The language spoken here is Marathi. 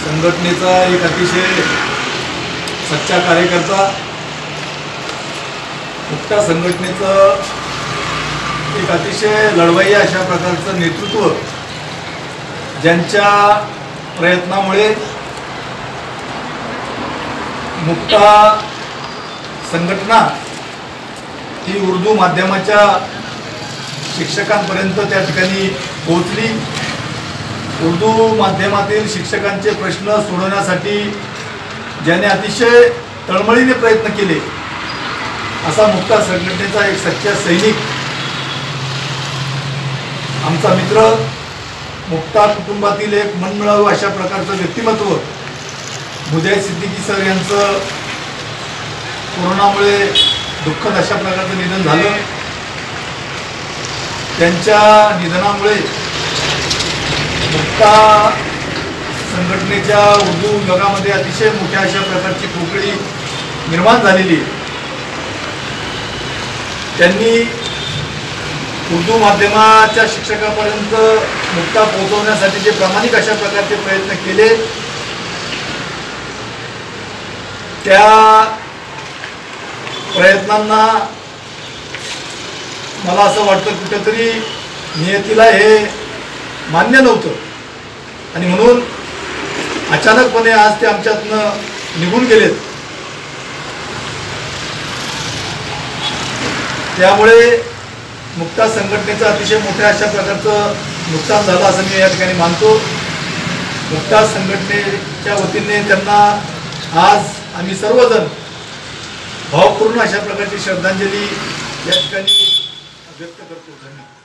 संघटनेचा एक अतिशय सच्चा कार्यकर्ता, मुक्ता संघटनेचं एक अतिशय लढवय्या अशा प्रकारचं नेतृत्व, ज्यांच्या प्रयत्नामुळे मुक्ता संघटना ही उर्दू माध्यमाच्या शिक्षकांपर्यंत त्या ठिकाणी पोहोचली। उर्दू माध्यमातील शिक्षकांचे प्रश्न सोडवण्यासाठी ज्याने अतिशय तळमळीने प्रयत्न केले असा मुक्ता संघटनेचा एक सच्चा सैनिक, आमचा मित्र, मुक्ता कुटुंबातील एक मनमिळावू अशा प्रकारचं व्यक्तिमत्व मुजाहिद सिद्दीकी सर यांचं कोरोनामुळे दुःखद अशा प्रकारचं निधन झालं। त्यांच्या निधनामुळे मुक्ता संघटनेच्या उर्दू विभागामध्ये अतिशय मोठ्या अशा प्रकारची पोकळी निर्माण झालेली आहे। त्यांनी उर्दू माध्यमाच्या शिक्षकापर्यंत मुक्ता पोहोचवण्यासाठी जे प्रामाणिक अशा प्रकारचे प्रयत्न केले, त्या प्रयत्नांना मला असं वाटतं कुठेतरी नियतीला हे मान्य नव्हतं आणि म्हणून अचानकपणे आज ते आमच्यातनं निघून गेलेत। त्यामुळे मुक्ता संघटनेचं अतिशय मोठ्या अशा प्रकारचं नुकसान झालं असं मी या ठिकाणी मानतो। मुक्ता संघटनेच्या वतीने त्यांना आज आम्ही सर्वजण भावपूर्ण अशा प्रकारची श्रद्धांजली या ठिकाणी व्यक्त करतो। धन्यवाद।